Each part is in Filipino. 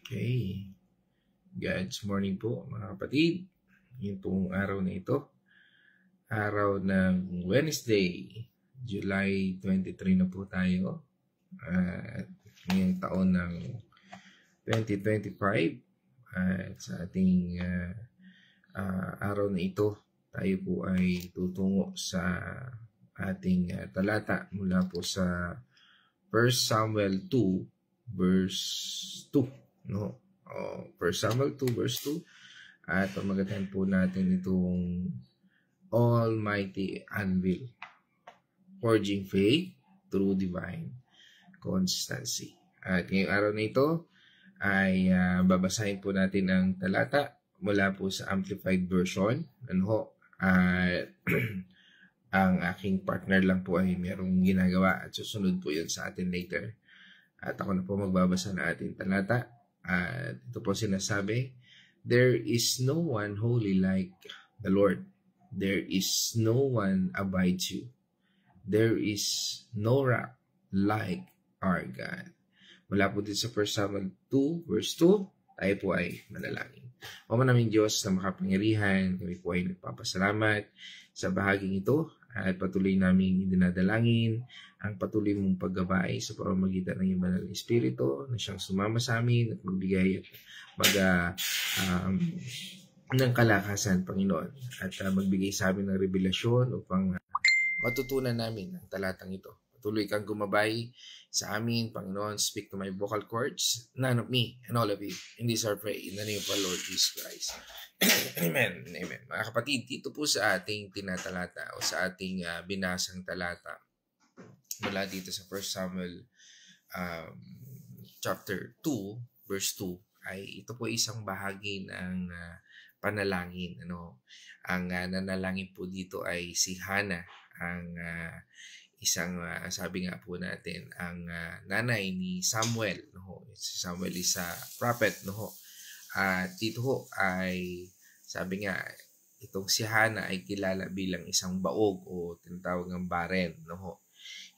Okay. God's morning po mga kapatid. Yung pong araw na ito, araw ng Wednesday, July 23 na po tayo. At ngayong taon ng 2025. At sa ating araw na ito, tayo po ay tutungo sa ating talata mula po sa 1 Samuel 2 verse 2. No? 1 Samuel 2 verse 2 at pamagatan po natin itong Almighty Anvil, forging faith through divine constancy. At ngayong araw na ito ay babasahin po natin ang talata mula po sa Amplified Version. Ang aking partner lang po ay merong ginagawa at susunod po yun sa atin later. At ako na po magbabasa na ating talata. At ito po sinasabi, there is no one holy like the Lord. There is no one abides you. There is no rock like our God. Mula po dito sa 1 Samuel 2 verse 2, tayo po ay manalangin. Ama namin Diyos na makapangyarihan, kami po ay nagpapasalamat sa bahaging ito at patuloy namin dinadalangin ang patuloy mong paggabay sa pamamagitan ng iyong banal na Espiritu na siyang sumama sa amin at magbigay at ng kalakasan, Panginoon, at magbigay sa amin ng revelasyon upang matutunan namin ang talatang ito. Patuloy kang gumabay sa amin, Panginoon. Speak to my vocal cords, none of me and all of you. In this our pray, in the name of our Lord Jesus Christ. Amen. Amen. Mga kapatid, dito po sa ating tinatalata o sa ating binasang talata mula dito sa 1 Samuel chapter 2 verse 2 ay ito po isang bahagi ng panalangin. Ang nanalangin po dito ay si Hannah, ang isang sabi nga po natin ang nanay ni Samuel. Si Samuel is a prophet. At dito ho ay sabi nga itong si Hannah ay kilala bilang isang baog o tinatawag ng barren.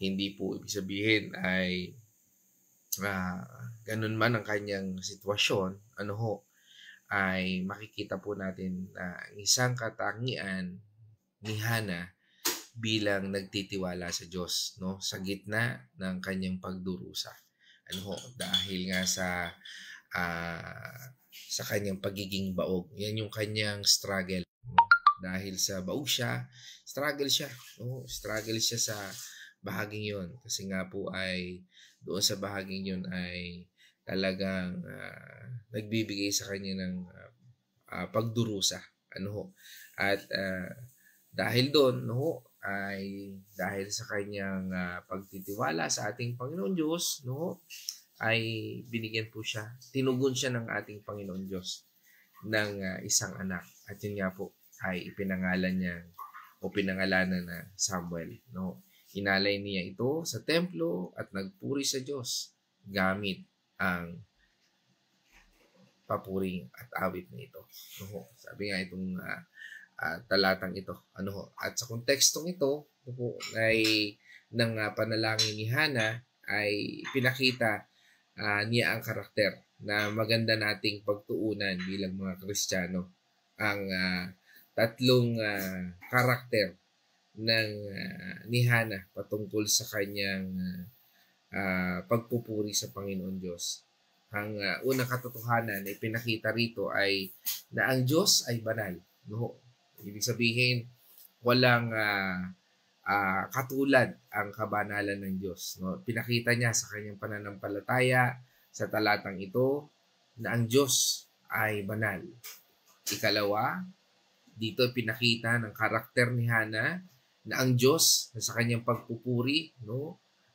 Hindi po ibig sabihin ay ganun man ang kanyang sitwasyon, ay makikita po natin na isang katangian ni Hannah bilang nagtitiwala sa Diyos, sa gitna ng kanyang pagdurusa. Dahil nga sa kanyang pagiging baog. Yan yung kanyang struggle. Dahil sa baog siya, struggle siya. Struggle siya sa bahaging yun. Kasi nga po ay doon sa bahaging yun ay talagang nagbibigay sa kanya ng pagdurusa. At dahil doon, ay dahil sa kanyang pagtitiwala sa ating Panginoon Diyos, ay binigyan po siya, tinugon siya ng ating Panginoon Diyos ng isang anak. At yun nga po ay ipinangalan niya o pinangalanan na Samuel. Inalay niya ito sa templo at nagpuri sa Diyos gamit ang papuring at awit na ito. Sabi nga itong talatang ito. At sa kontekstong ito ay ng panalangin ni Hannah ay pinakita niya ang karakter na maganda nating pagtuunan bilang mga Kristiyano. Ang tatlong karakter ng ni Hannah patungkol sa kanyang pagpupuri sa Panginoon Diyos. Ang unang katotohanan na ipinakita rito ay na ang Diyos ay banal. Ibig sabihin, walang katulad ang kabanalan ng Diyos. Pinakita niya sa kanyang pananampalataya sa talatang ito na ang Diyos ay banal. Ikalawa, dito pinakita ng karakter ni Hannah na ang Diyos na sa kanyang pagpupuri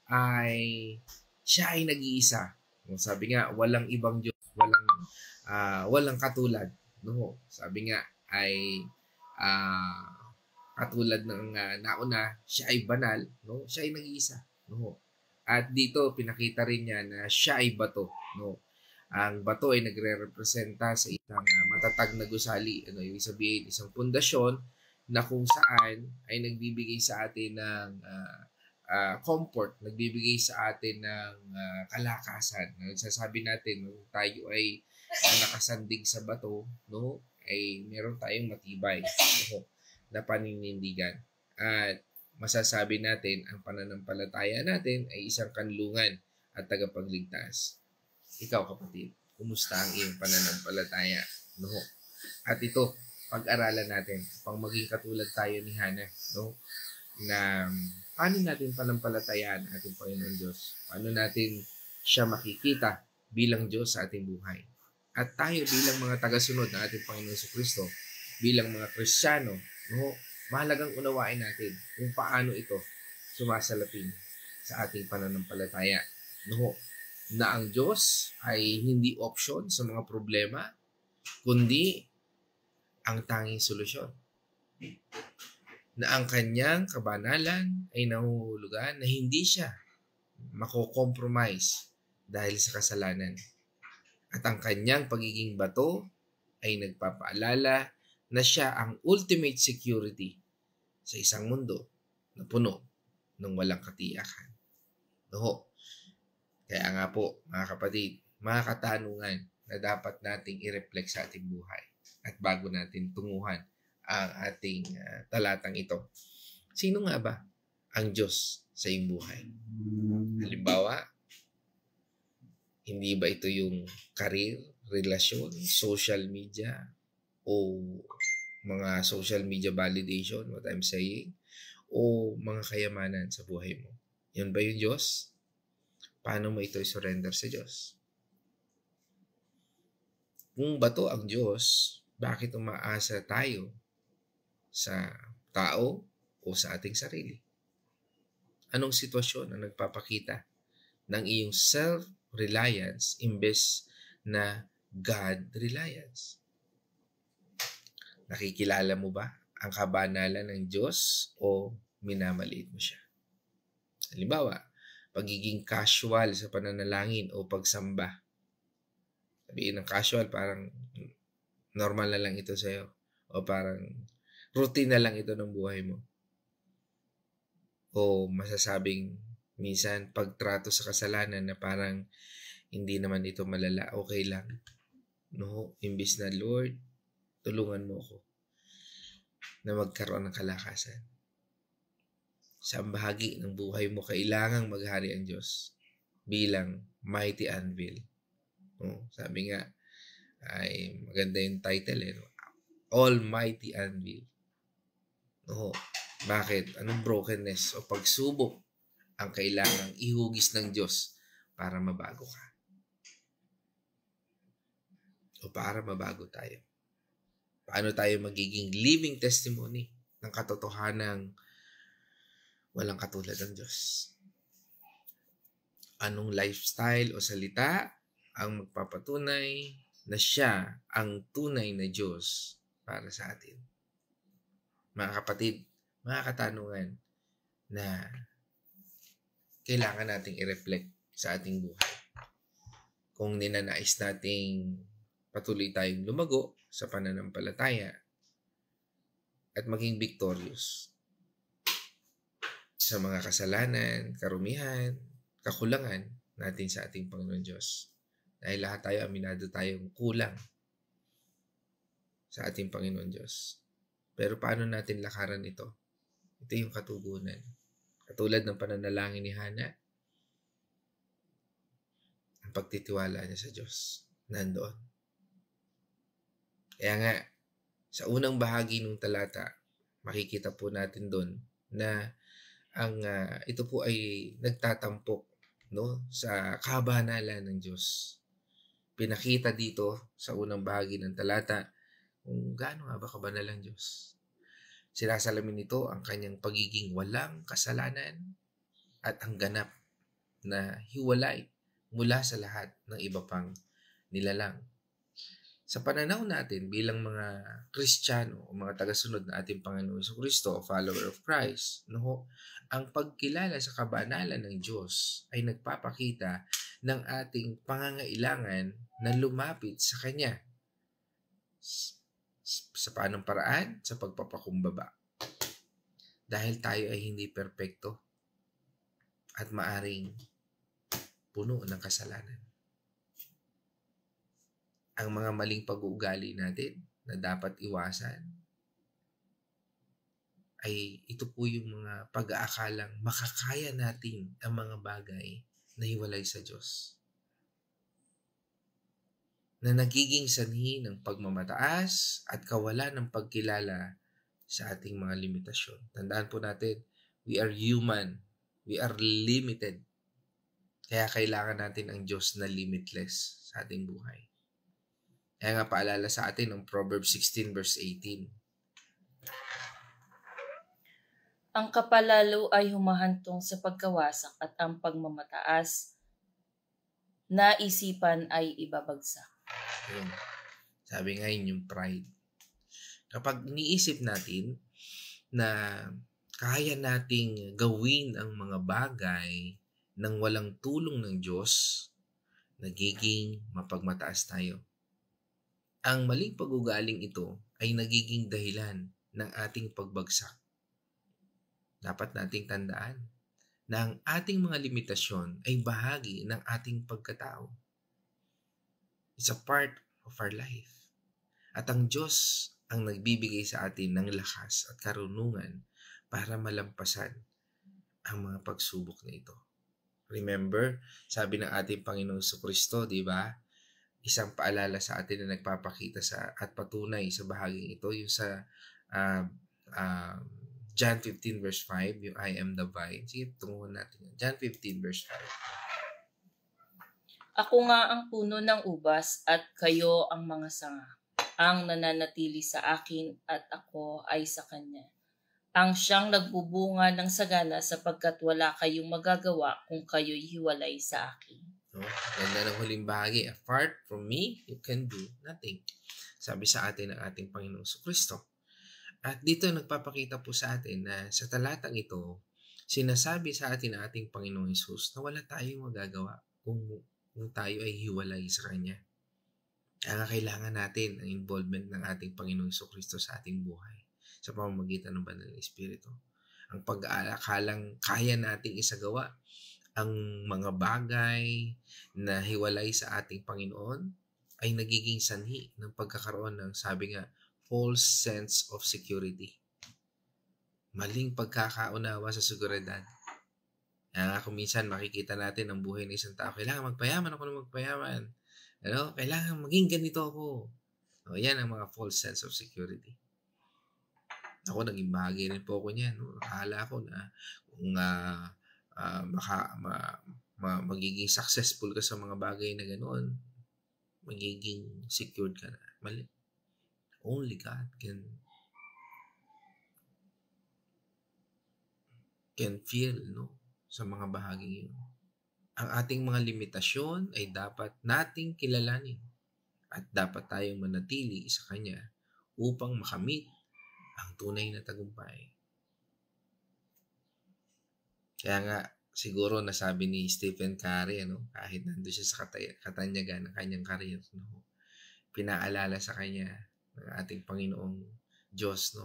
ay siya ay nag-iisa. Sabi nga, walang ibang Diyos, walang katulad. Sabi nga ay katulad ng nauna, siya ay banal, siya ay nag-iisa. At dito pinakita rin niya na siya ay bato. Ang bato ay nagre-representa sa isang matatag na gusali. Ibig sabihin, isang pundasyon na kung saan ay nagbibigay sa atin ng comfort, nagbibigay sa atin ng kalakasan. Nagsasabi natin, no, tayo ay nakasandig sa bato, no, ay meron tayong matibay, no, na paninindigan. At masasabi natin, ang pananampalataya natin ay isang kanlungan at tagapagligtas. Ikaw, kapatid, kumusta ang iyong pananampalataya? No? At ito, pag-aralan natin upang maging katulad tayo ni Hannah, no? Na paano natin panampalatayaan ating Panginoon Diyos? Paano natin siya makikita bilang Diyos sa ating buhay? At tayo bilang mga tagasunod ng ating Panginoon Kristo, bilang mga Kristiyano, no? Mahalagang unawain natin kung paano ito sumasalapin sa ating pananampalataya. No? Na ang Diyos ay hindi option sa mga problema, kundi ang tanging solusyon. Na ang kanyang kabanalan ay nahuhulugan na hindi siya mako-compromise dahil sa kasalanan. At ang kanyang pagiging bato ay nagpapaalala na siya ang ultimate security sa isang mundo na puno ng walang katiyakan. No? Kaya nga po, mga kapatid, mga katanungan na dapat nating i-reflect sa ating buhay at bago natin tunguhan ang ating talatang ito. Sino nga ba ang Diyos sa iyong buhay? Halimbawa, hindi ba ito yung career, relasyon, social media, o mga social media validation, what I'm saying, o mga kayamanan sa buhay mo? Yun ba yung Diyos? Paano mo ito i-surrender sa Diyos? Kung bato ang Diyos, bakit umaasa tayo sa tao o sa ating sarili? Anong sitwasyon ang nagpapakita ng iyong self-reliance imbes na God-reliance? Nakikilala mo ba ang kabanalan ng Diyos o minamaliit mo siya? Halimbawa, pagiging casual sa pananalangin o pagsamba. Sabihin ng casual, parang normal na lang ito sa'yo. O parang routine na lang ito ng buhay mo. O masasabing minsan pagtrato sa kasalanan na parang hindi naman ito malala, okay lang. No, imbis na Lord, tulungan mo ako na magkaroon ng kalakasan. Sa bahagi ng buhay mo, kailangang maghari ang Diyos bilang mighty anvil. No, sabi nga, ay maganda yung title no? Almighty Anvil. No, bakit? Anong brokenness o pagsubok ang kailangang ihugis ng Diyos para mabago ka? O para mabago tayo? Paano tayo magiging living testimony ng katotohanang walang katulad ng Diyos? Anong lifestyle o salita ang magpapatunay na siya ang tunay na Diyos para sa atin? Mga kapatid, mga katanungan na kailangan nating i-reflect sa ating buhay. Kung ninanais nating patuloy tayong lumago sa pananampalataya at maging victorious sa mga kasalanan, karumihan, kakulangan natin sa ating Panginoon Diyos. Dahil lahat tayo, aminado tayong kulang sa ating Panginoon Diyos. Pero paano natin lakaran ito? Ito yung katugunan. Katulad ng pananalangin ni Hannah, ang pagtitiwala niya sa Diyos nandoon. Kaya nga, sa unang bahagi ng talata, makikita po natin doon na ang ito po ay nagtatampok no, sa kabanalan ng Diyos. Pinakita dito sa unang bahagi ng talata kung gaano nga ba kabanal ang Diyos. Sinasalamin nito ang kanyang pagiging walang kasalanan at ang ganap na hiwalay mula sa lahat ng iba pang nilalang. Sa pananaw natin bilang mga Kristiyano o mga tagasunod na ating Panginoon Kristo o follower of Christ, no, ang pagkilala sa kabanalan ng Diyos ay nagpapakita ng ating pangangailangan na lumapit sa Kanya. Sa paanong paraan? Sa pagpapakumbaba. Dahil tayo ay hindi perpekto. at maaring puno ng kasalanan. Ang mga maling pag-uugali natin na dapat iwasan ay ito po yung mga pag-aakalang makakaya natin ang mga bagay na hiwalay sa Diyos, na nagiging sanhi ng pagmamataas at kawalan ng pagkilala sa ating mga limitasyon. Tandaan po natin, we are human, we are limited. Kaya kailangan natin ang Diyos na limitless sa ating buhay. Kaya nga paalala sa atin ang Proverbs 16 verse 18. Ang kapalalo ay humahantong sa pagkawasak at ang pagmamataas na isipan ay ibabagsak. Ayun. Sabi nga yun yung pride. Kapag iniisip natin na kaya nating gawin ang mga bagay nang walang tulong ng Diyos, nagiging mapagmataas tayo. Ang maling pag-ugaling ito ay nagiging dahilan ng ating pagbagsak. Dapat nating tandaan na ang ating mga limitasyon ay bahagi ng ating pagkatao. It's a part of our life. At ang Diyos ang nagbibigay sa atin ng lakas at karunungan para malampasan ang mga pagsubok na ito. Remember, sabi ng ating Panginoong Jesucristo, di ba? Isang paalala sa atin na nagpapakita sa at patunay sa bahaging ito, yung sa John 15 verse 5, yung I am the vine. Sige, tunguhan natin. John 15 verse 5. Ako nga ang puno ng ubas at kayo ang mga sanga. Ang nananatili sa akin at ako ay sa kanya. Ang siyang nagbubunga ng sagana sapagkat wala kayong magagawa kung kayo'y hiwalay sa akin. No? Ganda ng huling bahagi. Apart from me, you can do nothing. Sabi sa atin ng ating Panginoong Jesucristo. At dito nagpapakita po sa atin na sa talatang ito, sinasabi sa atin ng ating Panginoong Hesus na wala tayong magagawa kung tayo ay hiwalay sa Kanya. Kaya kailangan natin ang involvement ng ating Panginoong Jesucristo sa ating buhay sa pamamagitan ng Banal na Espiritu. Ang pag-aakalang kaya nating isagawa ang mga bagay na hiwalay sa ating Panginoon ay nagiging sanhi ng pagkakaroon ng, sabi nga, false sense of security. Maling pagkakaunawa sa seguridad. Kaya kung minsan makikita natin ang buhay ng isang tao, kailangan magpayaman ako ng magpayaman. Kailangan maging ganito ako. Yan ang mga false sense of security. Ako, naging bahagi rin po ako niyan. Akala ko na kung magiging successful ka sa mga bagay na ganoon, magiging secured ka na. Mali. Only God can feel, sa mga bahagi yun. Ang ating mga limitasyon ay dapat nating kilalanin at dapat tayong manatili sa Kanya upang makamit ang tunay na tagumpay. Kaya nga, siguro nasabi ni Stephen Curry, kahit nandun siya sa katanyagan ng kanyang career, pinaalala sa kanya ng ating Panginoong Diyos,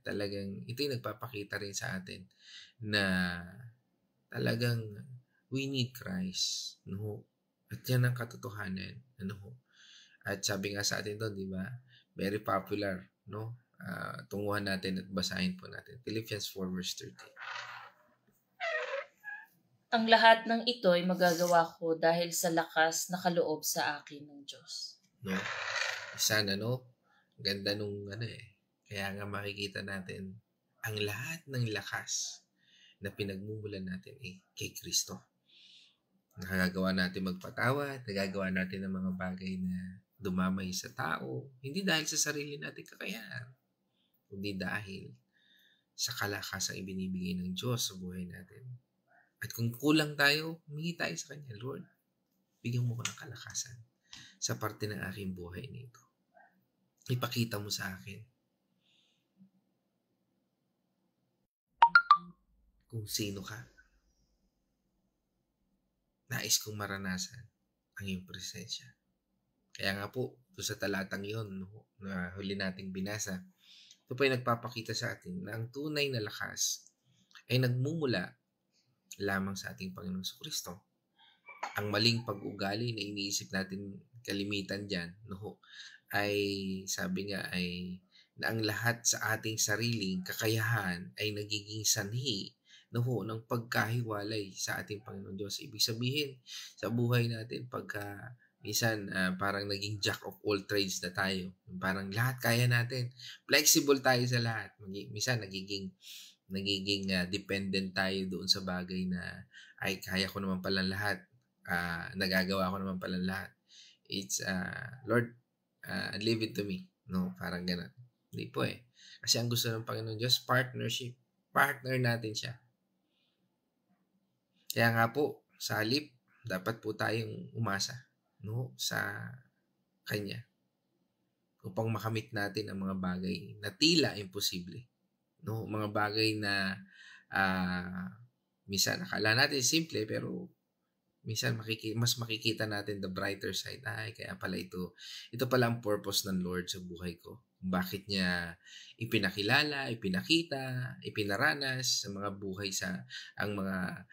talagang ito'y nagpapakita rin sa atin na talagang we need Christ, at yan ang katotohanan, at sabi nga sa atin doon, di ba, very popular, tunguhan natin at basahin po natin Philippians 4 verse 13. Ang lahat ng ito ay magagawa ko dahil sa lakas na kaloob sa akin ng Diyos. Sana, ganda nung kaya nga makikita natin ang lahat ng lakas na pinagmumulan natin kay Kristo. Nakagagawa natin magpatawad, nagagawa natin ang mga bagay na dumamay sa tao, hindi dahil sa sarili natin kakayahan, kundi dahil sa kalakasang ibinibigay ng Diyos sa buhay natin. At kung kulang tayo, humingi tayo sa Kanya, Lord, bigyan mo ko ng kalakasan sa parte ng aking buhay nito. Ipakita mo sa akin kung sino ka. Nais kong maranasan ang iyong presensya. Kaya nga po, doon sa talatang yon na huli nating binasa, ito po ay nagpapakita sa atin na ang tunay na lakas ay nagmumula lamang sa ating Panginoong Kristo. Ang maling pag-ugali na iniisip natin kalimitan dyan, no, ay sabi nga ay na ang lahat sa ating sariling kakayahan ay nagiging sanhi ng pagkahiwalay sa ating Panginoon Diyos. Ibig sabihin, sa buhay natin, pagka minsan parang naging jack of all trades na tayo. Parang lahat kaya natin. Flexible tayo sa lahat. Minsan nagiging dependent tayo doon sa bagay na ay kaya ko naman pala lahat. Nagagawa ko naman pala lahat. It's, Lord, leave it to me. No, parang ganun. Hindi po eh. Kasi ang gusto ng Panginoon Diyos, partnership. Partner natin siya. Kaya nga po, sa halip, dapat po tayong umasa, no, sa Kanya. Upang makamit natin ang mga bagay na tila imposible. No, mga bagay na minsan akala natin simple, pero minsan mas makikita natin the brighter side. Ay, kaya pala ito pala ang purpose ng Lord sa buhay ko. Bakit niya ipinakilala, ipinakita, ipinaranas sa mga buhay ang mga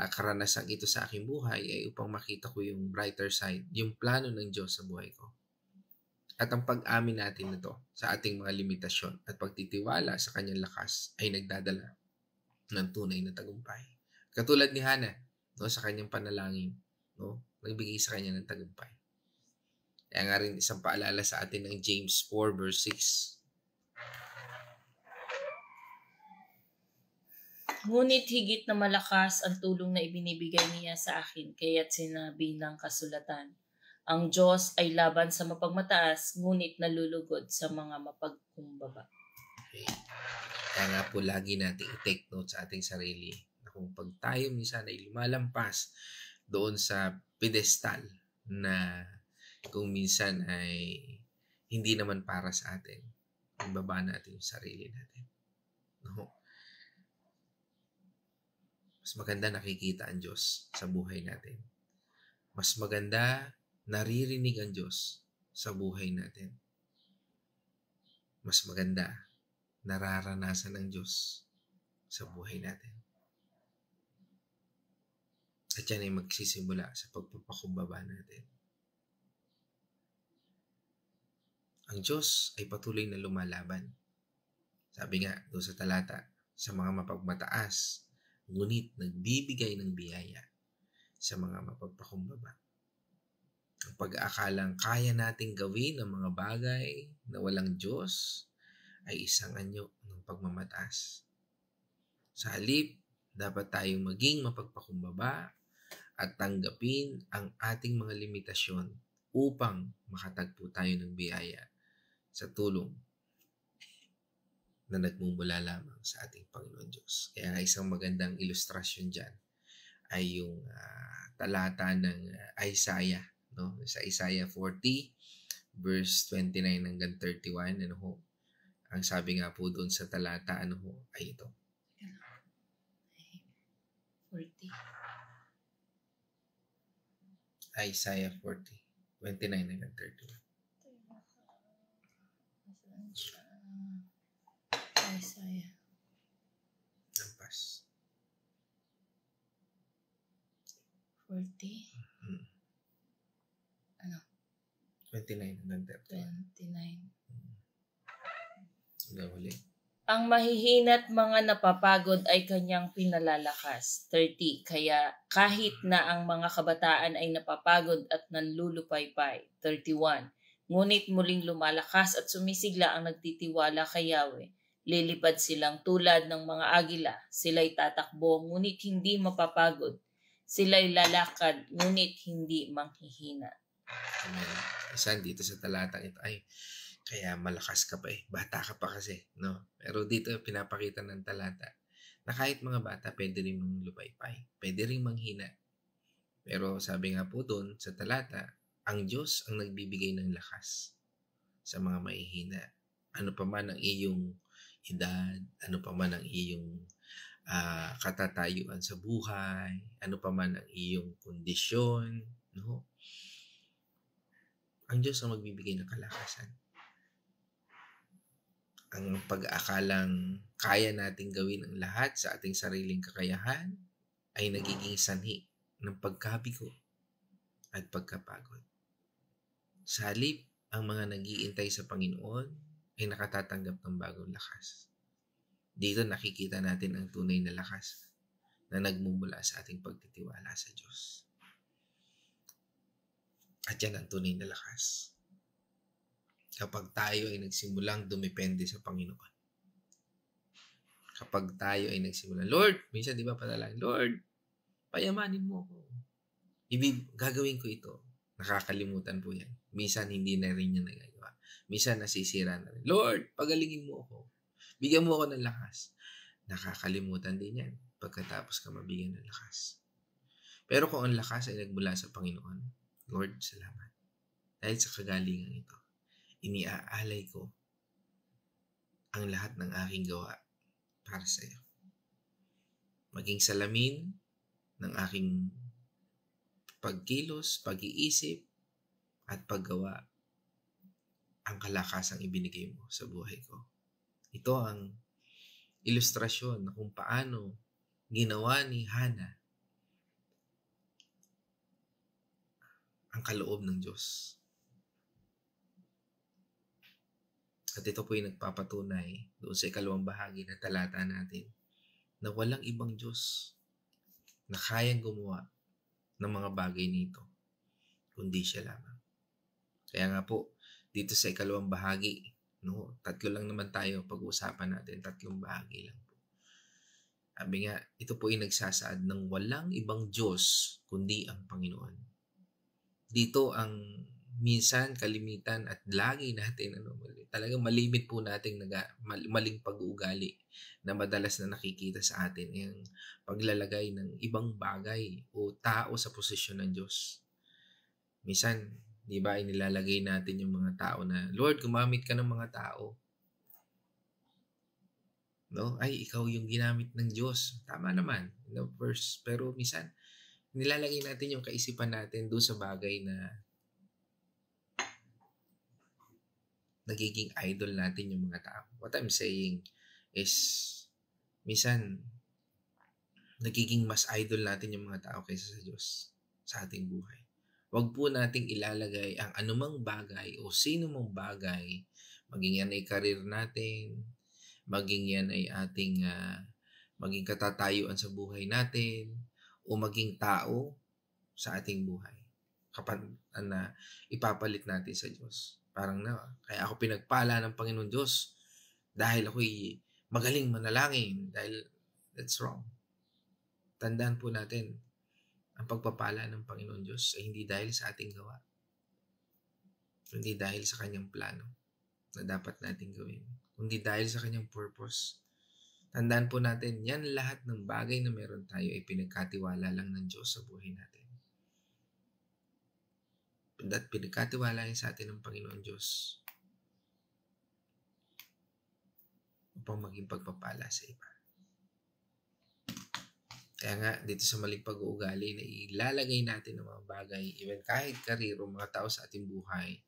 karanasang ito sa aking buhay ay upang makita ko yung brighter side, yung plano ng Diyos sa buhay ko. At ang pag-amin natin nito sa ating mga limitasyon at pagtitiwala sa kanyang lakas ay nagdadala ng tunay na tagumpay. Katulad ni Hannah, no, sa kanyang panalangin, no, nagbigay sa kanya ng tagumpay. Kaya nga rin isang paalala sa atin ng James 4 verse 6. Ngunit higit na malakas ang tulong na ibinibigay niya sa akin, kaya't sinabi ng kasulatan, ang Diyos ay laban sa mapagmataas, ngunit nalulugod sa mga mapagkumbaba. Okay. Kaya nga po lagi natin i-take note sa ating sarili na kung pag tayo minsan ay lumalampas doon sa pedestal na kung minsan ay hindi naman para sa atin, ibaba natin yung sarili natin. No? Mas maganda nakikita ang Diyos sa buhay natin. Mas maganda naririnig ang Diyos sa buhay natin. Mas maganda nararanasan ng Diyos sa buhay natin. At yan ay magsisimula sa pagpapakumbaba natin. Ang Diyos ay patuloy na lumalaban. Sabi nga doon sa talata, sa mga mapagmataas, ngunit nagbibigay ng biyaya sa mga mapagpakumbaba. Ang pag-aakalang kaya nating gawin ang mga bagay na walang Diyos ay isang anyo ng pagmamataas. Sa halip, dapat tayong maging mapagpakumbaba at tanggapin ang ating mga limitasyon upang makatagpo tayo ng biyaya sa tulong na nagmumula lamang sa ating Panginoon Diyos. Kaya isang magandang ilustrasyon dyan ay yung talata ng Isaiah, no? Sa Isaiah 40 verse 29 hanggang 31, ano ho? Ang sabi nga po doon sa talata, ano ho, ay ito. 40. Isaiah 40, 29 hanggang 31. Isaiah. Lampas. 40. Ano? 29 hanggang 29. Hanggang huli. Ang mahihina't mga napapagod ay kanyang pinalalakas. 30. Kaya kahit na ang mga kabataan ay napapagod at nanlulupaypay. 31. Ngunit muling lumalakas at sumisigla ang nagtitiwala kay Yahweh. Lilipad silang tulad ng mga agila. Sila'y tatakbo, ngunit hindi mapapagod. Sila'y lalakad, ngunit hindi manghihina. Amen. Isan dito sa talatang ito, ay, kaya malakas ka pa eh. Bata ka pa kasi, no? Pero dito pinapakita ng talata na kahit mga bata, pwede rin manglupaypay. Pwede rin manghina. Pero sabi nga po doon sa talata, ang Diyos ang nagbibigay ng lakas sa mga mahihina. Ano pa man ang iyong edad, ano pa man ang iyong katatayuan sa buhay, ano pa man ang iyong kondisyon, no? Ang Diyos ang magbibigay ng kalakasan. Ang pag-aakalang kaya nating gawin ang lahat sa ating sariling kakayahan ay nagiging sanhi ng pagkabigo at pagkapagod. Sa halip, ang mga nag-iintay sa Panginoon ay nakatatanggap ng bagong lakas. Dito nakikita natin ang tunay na lakas na nagmumula sa ating pagtitiwala sa Diyos. At yan ang tunay na lakas. Kapag tayo ay nagsimulang dumepende sa Panginoon. Kapag tayo ay nagsimulang, Lord, minsan di ba panalangin, Lord, payamanin mo ako. Gagawin ko ito. Nakakalimutan po yan. Minsan hindi na rin yan nagagawa. Minsan nasisira na rin. Lord, pagalingin mo ako. Bigyan mo ako ng lakas. Nakakalimutan din yan pagkatapos ka mabigyan ng lakas. Pero kung ang lakas ay nagmula sa Panginoon, Lord, salamat. Dahil sa kagalingan ito, iniaalay ko ang lahat ng aking gawa para sa iyo. Maging salamin ng aking pagkilos, pag-iisip, at paggawa ang kalakasang ibinigay mo sa buhay ko. Ito ang ilustrasyon na kung paano ginawa ni Hana ang kaloob ng Diyos. At ito po yung nagpapatunay doon sa ikalawang bahagi na talata natin na walang ibang Diyos na kayang gumawa ng mga bagay nito kundi siya lamang. Kaya nga po, dito sa ikalawang bahagi, no, 3 lang naman tayo pag-uusapan natin, 3 bahagi lang po. Sabi nga, ito po yung nagsasaad ng walang ibang Diyos kundi ang Panginoon. Dito ang minsan, kalimitan at lagi natin, talagang malimit po nating maling pag-uugali na madalas na nakikita sa atin yung paglalagay ng ibang bagay o tao sa posisyon ng Diyos. Minsan, di ba, inilalagay natin yung mga tao na, Lord, gumamit ka ng mga tao. No? Ay, ikaw yung ginamit ng Diyos. Tama naman, no, verse. Pero minsan, nilalagay natin yung kaisipan natin doon sa bagay na nagiging idol natin yung mga tao. What I'm saying is, minsan, nagiging mas idol natin yung mga tao kaysa sa Diyos sa ating buhay. Huwag po nating ilalagay ang anumang bagay o sino mong bagay, maging yan ay karir natin, maging yan ay ating maging katatayuan sa buhay natin, o maging tao sa ating buhay. Kapag ipapalit natin sa Diyos. Parang kaya ako pinagpala ng Panginoon Diyos dahil ako'y magaling manalangin. Dahil that's wrong. Tandaan po natin, ang pagpapala ng Panginoon Diyos ay hindi dahil sa ating gawa. Hindi dahil sa kanyang plano na dapat natin gawin. Kundi dahil sa kanyang purpose. Tandaan po natin, yan lahat ng bagay na meron tayo ay pinagkatiwala lang ng Diyos sa buhay natin. At pinagkatiwala sa atin ng Panginoon Diyos upang maging pagpapala sa iba. Kaya nga, dito sa maling pag-uugali na ilalagay natin ng mga bagay, even kahit kariro, mga tao sa ating buhay,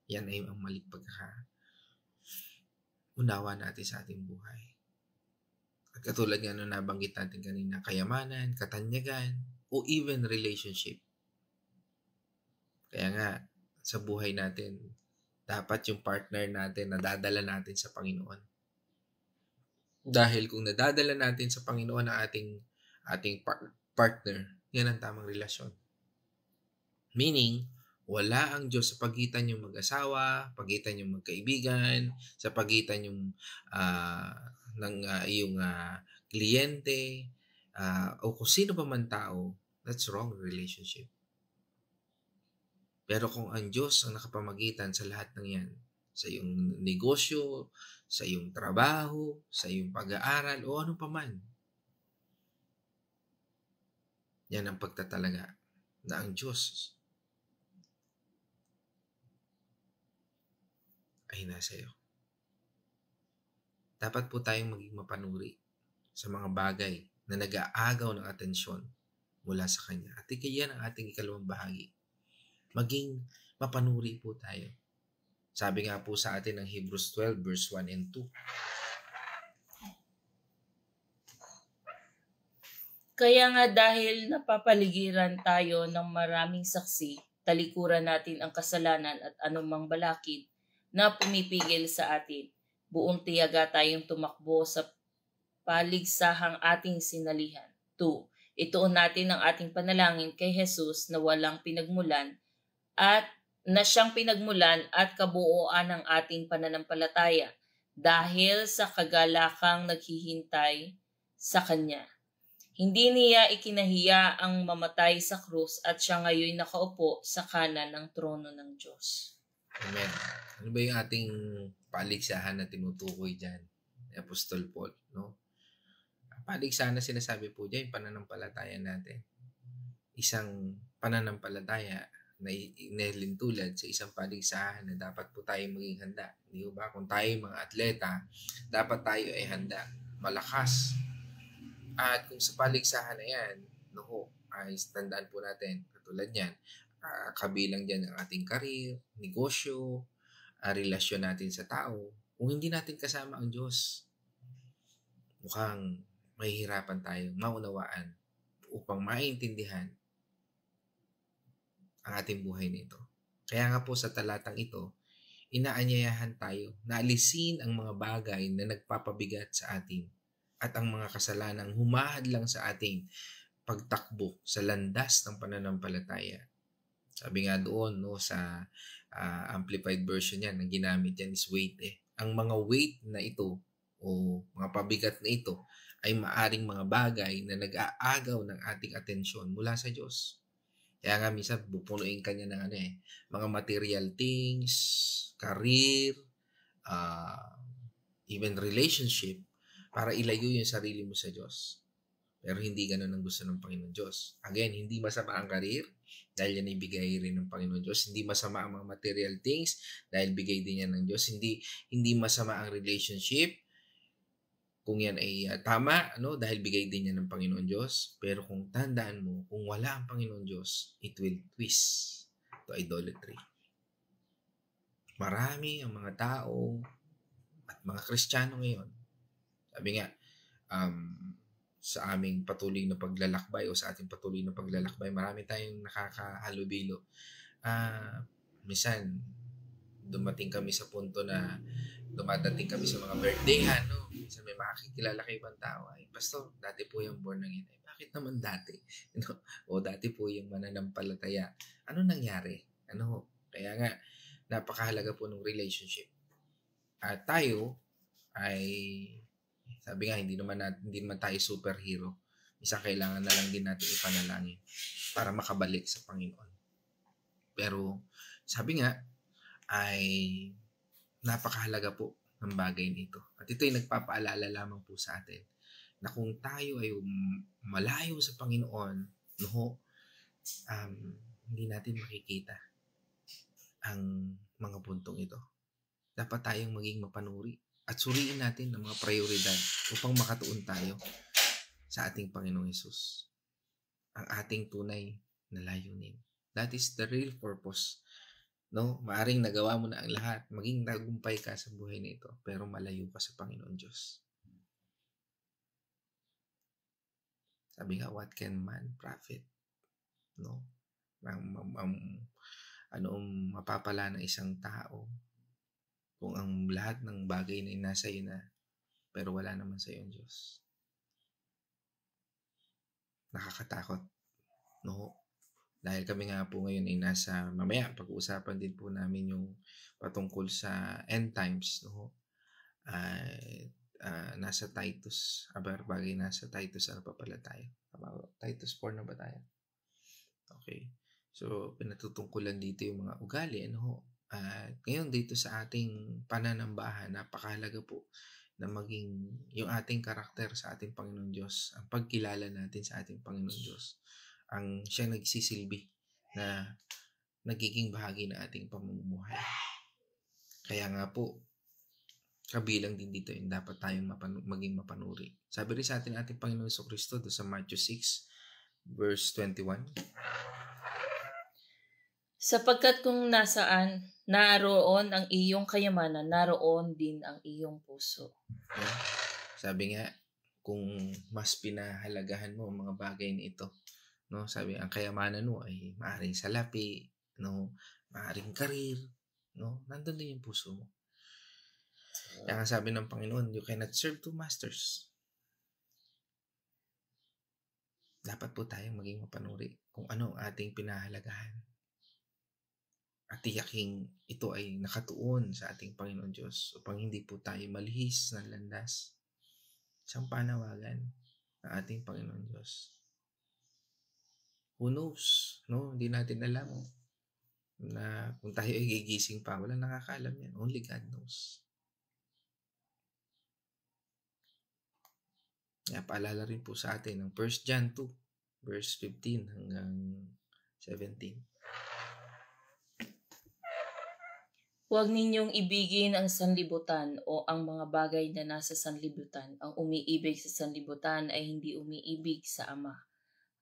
yan ay ang maling pagkakaunawa natin sa ating buhay. At katulad nga nung nabanggit natin kanina, kayamanan, katanyagan, o even relationship. Kaya nga, sa buhay natin, dapat yung partner natin nadadala natin sa Panginoon. Dahil kung nadadala natin sa Panginoon ang ating partner, yan ang tamang relasyon. Meaning, wala ang Diyos sa pagitan yung mag-asawa, pagitan yung magkaibigan, sa pagitan yung iyong kliyente, o kung sino pa man tao, that's wrong relationship. Pero kung ang Diyos ang nakapamagitan sa lahat ng yan, sa iyong negosyo, sa iyong trabaho, sa iyong pag-aaral, o ano pa man, yan ang pagtatalaga na ang Diyos ay nasa iyo. Dapat po tayong maging mapanuri sa mga bagay na nag-aagaw ng atensyon mula sa Kanya. At yan ang ating ikalawang bahagi. Maging mapanuri po tayo. Sabi nga po sa atin ng Hebrews 12 verse 1 and 2. Kaya nga dahil napapaligiran tayo ng maraming saksi, talikuran natin ang kasalanan at anumang balakid na pumipigil sa atin. Buong tiyaga tayong tumakbo sa paligsahang ating sinalihan. 2. Ituon natin ang ating panalangin kay Jesus na walang pinagmulan at na siyang pinagmulan at kabuuan ng ating pananampalataya dahil sa kagalakang naghihintay sa Kanya. Hindi niya ikinahiya ang mamatay sa krus at siya ngayon nakaupo sa kanan ng trono ng Diyos. Amen. Ano ba yung ating paligsahan na tinutukoy dyan? Apostol Paul, no? Paligsahan na sinasabi po dyan, yung pananampalataya natin. Isang pananampalataya na inilintulad sa isang paligsahan na dapat po tayo maging handa. Di ba? Kung tayo mga atleta, dapat tayo ay handa, malakas. At kung sa paligsahan na yan, ay tandaan po natin, katulad yan, kabilang dyan ang ating karir, negosyo, relasyon natin sa tao. Kung hindi natin kasama ang Diyos, mukhang mahihirapan tayo maunawaan upang maintindihan ang ating buhay nito. Kaya nga po sa talatang ito, inaanyayahan tayo na alisin ang mga bagay na nagpapabigat sa atin at ang mga kasalanang humahadlang sa ating pagtakbo sa landas ng pananampalataya. Sabi nga doon sa amplified version yan, ang ginamit yan is weight. Ang mga weight na ito o mga pabigat na ito ay maaring mga bagay na nag-aagaw ng ating atensyon mula sa Diyos. Kaya nga minsan bupunuin ka niya ng mga material things, career, even relationship, para ilayo yung sarili mo sa Diyos. Pero hindi ganun ang gusto ng Panginoon Diyos. Again, hindi masama ang career dahil yan ibigay rin ng Panginoon Diyos. Hindi masama ang mga material things dahil bigay din yan ng Diyos. Hindi masama ang relationship kung yan ay tama, dahil bigay din yan ng Panginoon Diyos. Pero kung tandaan mo, kung wala ang Panginoon Diyos, it will twist to idolatry. Marami ang mga tao at mga Kristiyano ngayon. Sabi nga, sa aming patuloy na paglalakbay o sa ating patuloy na paglalakbay, marami tayong nakakahalubilo. Minsan, dumating kami sa punto na dumadating kami sa mga birthdayhan, Minsan may makakikilala kay ibang tao. Ay, Pastor, dati po yung born again. Ay, bakit naman dati? O dati po yung mananampalataya. Ano nangyari? Kaya nga, napakahalaga po ng relationship. At tayo ay sabi nga, hindi naman tayo superhero. Isa kailangan na lang din natin ipanalangin para makabalik sa Panginoon. Pero, sabi nga, ay napakahalaga po ng bagay nito. At ito ay nagpapaalala lamang po sa atin na kung tayo ay malayo sa Panginoon, hindi natin makikita ang mga puntong ito. Dapat tayong maging mapanuri at suriin natin ang mga prioridad upang makatuon tayo sa ating Panginoong Hesus. Ang ating tunay na layunin. That is the real purpose. Maaring nagawa mo na ang lahat. Maging tagumpay ka sa buhay nito. Pero malayo ka sa Panginoon Diyos. Sabi nga, what can man profit? Anong mapapala ng isang tao kung ang lahat ng bagay na nasa iyo na, pero wala naman sa iyo ang Diyos. Nakakatakot. Dahil kami nga po ngayon ay mamaya, pag-uusapan din po namin yung patungkol sa end times, nasa Titus, nasa Titus, ano pa pala tayo? Titus 4 na ba tayo? Okay. So, pinatutungkulan dito yung mga ugali, At ngayon dito sa ating pananambahan, napakahalaga po na maging yung ating karakter sa ating Panginoon Diyos, ang pagkilala natin sa ating Panginoon Diyos, ang siyang nagsisilbi na nagiging bahagi ng ating pamumuhay. Kaya nga po, kabilang din dito yung dapat tayong maging mapanuri. Sabi rin sa ating Panginoon Jesucristo sa Matthew 6, verse 21, sapagkat kung nasaan naroon ang iyong kayamanan, naroon din ang iyong puso. Sabi nga, kung mas pinahalagahan mo ang mga bagay na ito. No? Sabi, ang kayamanan mo ay maaaring salapi, no? Maaaring karir, no? Nandun din yung puso mo. Kaya nga sabi ng Panginoon, you cannot serve two masters. Dapat po tayong maging mapanuri kung ano ang ating pinahalagahan. At tiyaking ito ay nakatuon sa ating Panginoon Diyos upang hindi po tayo malihis ng landas sa panawagan ng ating Panginoon Diyos. Who knows? No? Hindi natin alam na kung tayo ay gigising pa. Walang nakakaalam yan. Only God knows. Kaya paalala rin po sa atin ng 1 John 2, verse 15 hanggang 17. Huwag ninyong ibigin ang sanlibutan o ang mga bagay na nasa sanlibutan. Ang umiibig sa sanlibutan ay hindi umiibig sa Ama.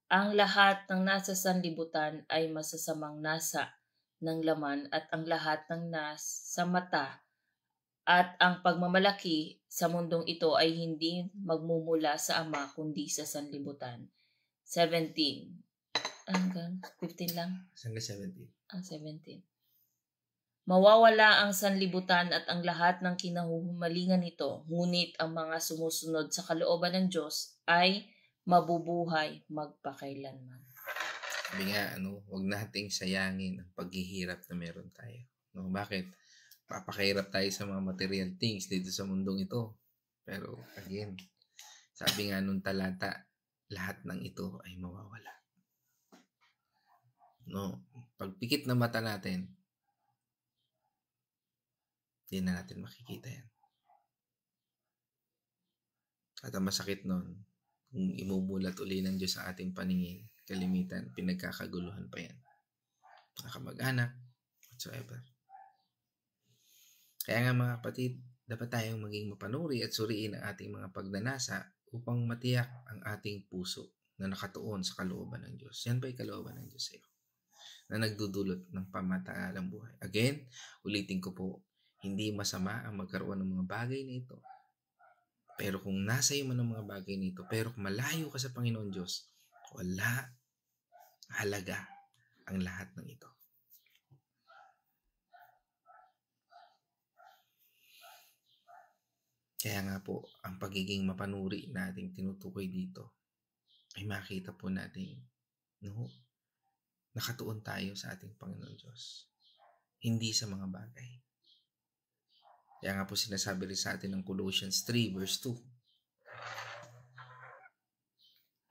Ang lahat ng nasa sanlibutan ay masasamang nasa ng laman at ang lahat ng nasa mata at ang pagmamalaki sa mundong ito ay hindi magmumula sa Ama kundi sa sanlibutan. 17. Hanggang 15 lang? Hanggang 17. 17. Mawawala ang sanlibutan at ang lahat ng kinahuhumalingan nito, ngunit ang mga sumusunod sa kalooban ng Diyos ay mabubuhay magpakailanman. Sabi nga, huwag nating sayangin ang paghihirap na meron tayo. No, bakit? Papakahirap tayo sa mga material things dito sa mundong ito. Pero again, sabi nga nung talata, lahat ng ito ay mawawala. No, pagpikit na mata natin, hindi na natin makikita yan. At ang masakit nun, kung imumulat uli ng Diyos sa ating paningin, kalimitan, pinagkakaguluhan pa yan. Mga kamag-anak, whatsoever. Kaya nga mga kapatid, dapat tayong maging mapanuri at suriin ang ating mga pagnanasa upang matiyak ang ating puso na nakatuon sa kalooban ng Diyos. Yan ba'y kalooban ng Diyos sa iyo? Na nagdudulot ng pamatagalang buhay. Again, ulitin ko po, hindi masama ang magkaroon ng mga bagay na ito. Pero kung nasa iyo man ang mga bagay na ito, pero kung malayo ka sa Panginoon Diyos, wala halaga ang lahat ng ito. Kaya nga po, ang pagiging mapanuri nating tinutukoy dito ay makita po natin, nakatuon tayo sa ating Panginoon Diyos. Hindi sa mga bagay. Kaya nga po sinasabi rin sa atin ng Colossians 3 verse 2.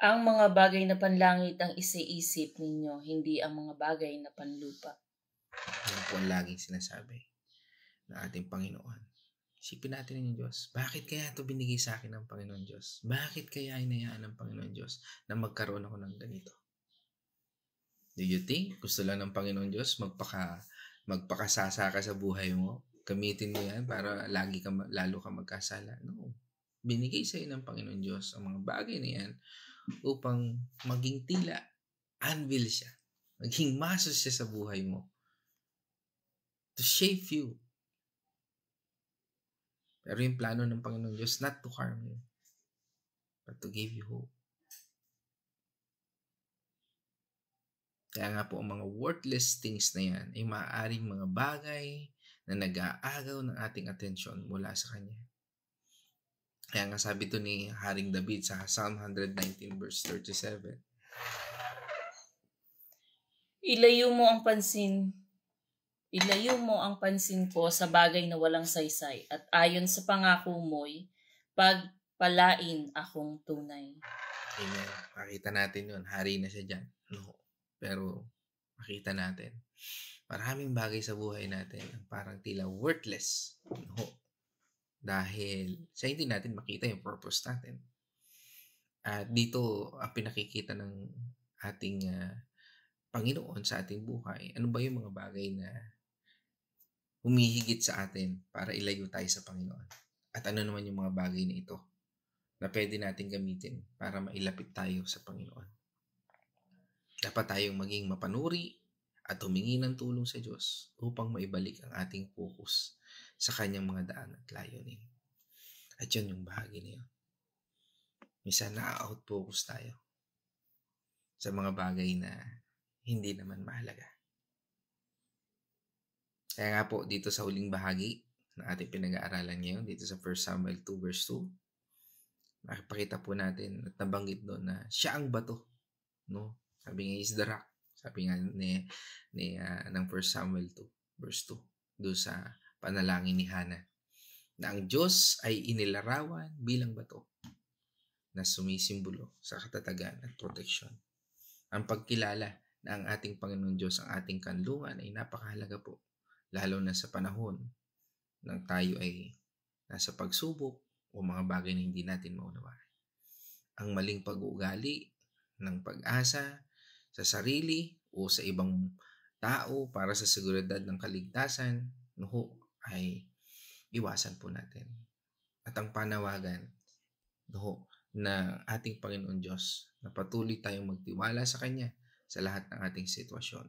Ang mga bagay na panlangit ang isiisip ninyo, hindi ang mga bagay na panlupa. Yan po ang laging sinasabi ng ating Panginoon. Isipin natin ng Diyos, bakit kaya ito binigay sa akin ng Panginoon Diyos? Bakit kaya inayaan ng Panginoon Diyos na magkaroon ako ng ganito? Do you think gusto lang ng Panginoon Diyos magpakasasa ka sa buhay mo? Gamitin mo yan para lalo ka magkasala? No. Binigay sa iyo ng Panginoon Diyos ang mga bagay na yan upang maging tila anvil siya. Maging masos siya sa buhay mo. To shape you. Pero yung plano ng Panginoon Diyos, not to harm you, but to give you hope. Kaya nga po, ang mga worthless things na yan ay maaaring mga bagay na nag-aagaw ng ating atensyon mula sa Kanya. Kaya nga sabi ito ni Haring David sa Psalm 119 verse 37. Ilayo mo ang pansin ko sa bagay na walang saysay at ayon sa pangako mo'y pagpalain akong tunay. Amen. Makita natin yun. Hari na siya dyan. No. Pero makita natin. Maraming bagay sa buhay natin ang parang tila worthless. No. Dahil sa hindi natin makita yung purpose natin. At dito ang pinakikita ng ating Panginoon sa ating buhay. Ano ba yung mga bagay na humihigit sa atin para ilayo tayo sa Panginoon? At ano naman yung mga bagay na ito na pwede natin gamitin para mailapit tayo sa Panginoon? Dapat tayong maging mapanuri at humingi ng tulong sa Diyos upang maibalik ang ating focus sa Kanyang mga daan at layunin. At yun yung bahagi niya. minsan na-out-focus tayo sa mga bagay na hindi naman mahalaga. Kaya nga po, dito sa huling bahagi na ating pinag-aaralan ngayon, dito sa 1 Samuel 2 verse 2, makipakita po natin at nabanggit doon na siya ang bato. No? Sabi nga, is the rock. Sabi nga ng 1 Samuel 2 verse 2, doon sa panalangin ni Hannah, na ang Diyos ay inilarawan bilang bato na sumisimbolo sa katatagan at proteksyon. Ang pagkilala na ang ating Panginoon Diyos ang ating kanlungan ay napakahalaga po, lalo na sa panahon nang tayo ay nasa pagsubok o mga bagay na hindi natin maunawaan. Ang maling pag-uugali ng pag-asa sa sarili o sa ibang tao para sa seguridad ng kaligtasan, ay iwasan po natin. At ang panawagan na ating Panginoon Diyos na patuloy tayong magtiwala sa Kanya sa lahat ng ating sitwasyon.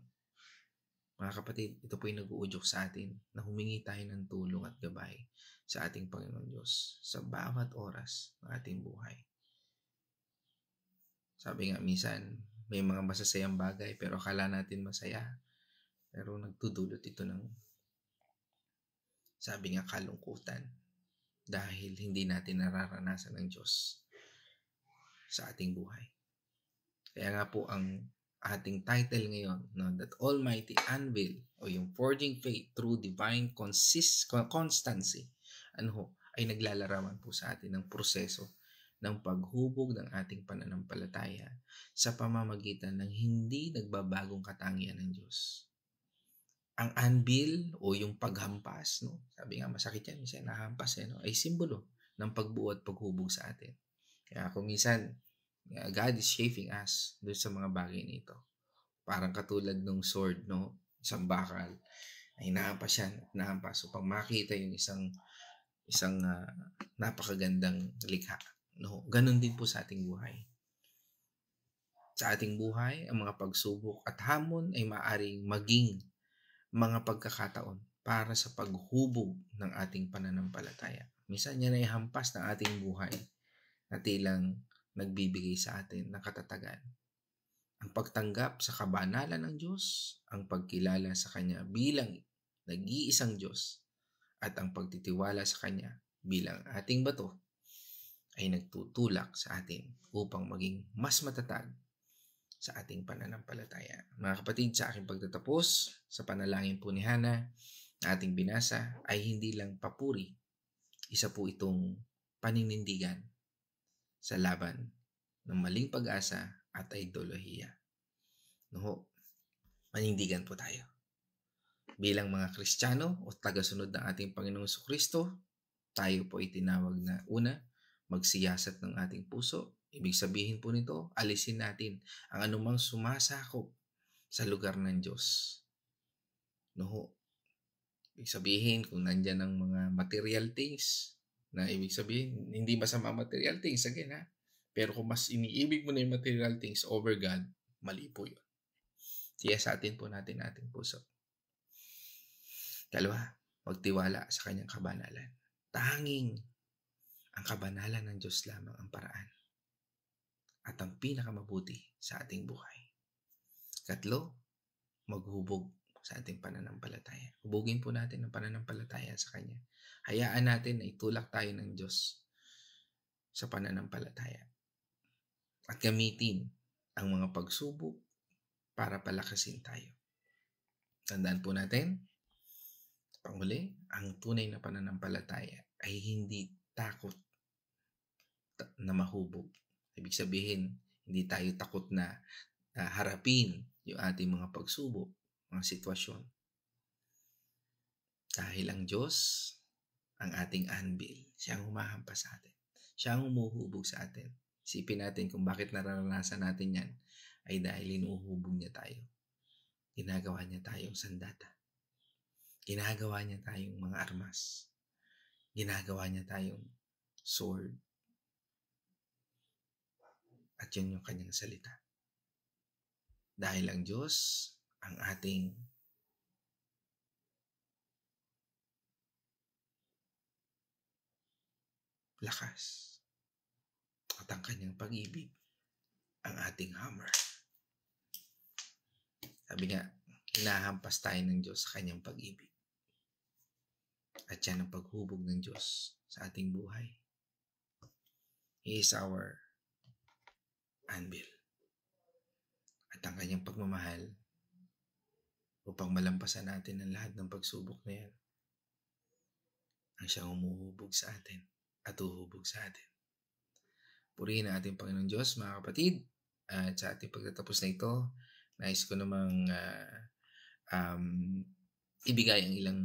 Mga kapatid, ito po yung nag-uudyok sa atin na humingi tayo ng tulong at gabay sa ating Panginoon Diyos sa bawat oras ng ating buhay. Sabi nga minsan, may mga masasayang bagay pero akala natin masaya. Pero nagdudulot ito ng, sabi nga, kalungkutan dahil hindi natin nararanasan ng Diyos sa ating buhay. Kaya nga po ang ating title ngayon, that Almighty Anvil o yung Forging Faith through Divine Constancy, ay naglalarawan po sa atin ng proseso ng paghubog ng ating pananampalataya sa pamamagitan ng hindi nagbabagong katangian ng Diyos. Ang anvil o yung paghampas, sabi nga masakit yan, minsan nahampas ay simbolo ng pagbuo at paghubog sa atin. Kaya kung minsan, God is shaping us doon sa mga bagay nito. Parang katulad ng sword, isang bakal, ay nahampas upang makita yung isang napakagandang likha. Ganon din po sa ating buhay. Sa ating buhay, ang mga pagsubok at hamon ay maaaring maging mga pagkakataon para sa paghubog ng ating pananampalataya. Minsan yan ay hampas ng ating buhay na tilang nagbibigay sa atin ng katatagan. Ang pagtanggap sa kabanalan ng Diyos, ang pagkilala sa Kanya bilang nag-iisang Diyos, at ang pagtitiwala sa Kanya bilang ating bato ay nagtutulak sa atin upang maging mas matatag sa ating pananampalataya. Mga kapatid, sa aking pagtatapos sa panalangin po ni Hannah na ating binasa ay hindi lang papuri. Isa po itong paninindigan sa laban ng maling pag-asa at ideolohiya. Manindigan po tayo. Bilang mga Kristiyano o tagasunod ng ating Panginoong Jesucristo, tayo po ay tinawag na una, magsiyasat ng ating puso. Ibig sabihin po nito, alisin natin ang anumang sumasakop sa lugar ng Diyos. Ibig sabihin, kung nandyan ang mga material things, na ibig sabihin, hindi masama material things, again pero kung mas iniibig mo na yung material things over God, mali po yun. Siyasatin po natin ating puso. Dalawa, magtiwala sa Kanyang kabanalan. Tanging ang kabanalan ng Diyos lamang ang paraan at ang pinakamabuti sa ating buhay. Katlo, maghubog sa ating pananampalataya. Hubugin po natin ang pananampalataya sa Kanya. Hayaan natin na itulak tayo ng Diyos sa pananampalataya. At gamitin ang mga pagsubok para palakasin tayo. Tandaan po natin, panghuli, ang tunay na pananampalataya ay hindi takot na mahubog. Ibig sabihin, hindi tayo takot na harapin yung ating mga pagsubok, mga sitwasyon. Dahil ang Diyos, ang ating anvil, siya ang humahampas sa atin. Siya ang humuhubog sa atin. Isipin natin kung bakit nararanasan natin yan, ay dahil inuhubog niya tayo. Ginagawa niya tayong sandata. Ginagawa niya tayong mga armas. Ginagawa niya tayong sword. At yun yung Kanyang salita. Dahil ang Diyos, ang ating lakas. at ang kanyang pag-ibig ang ating hammer. Sabi nga, hinahampas tayo ng Diyos sa kanyang pag-ibig. At yan ang paghubog ng Diyos sa ating buhay. He is our anvil. At ang kanyang pagmamahal upang malampasan natin ang lahat ng pagsubok na yan ang siyang umuhubog sa atin at uhubog sa atin. Purihin ang ating Panginoon Diyos, mga kapatid. At sa ating pagtatapos na ito, nais ko namang ibigay ang ilang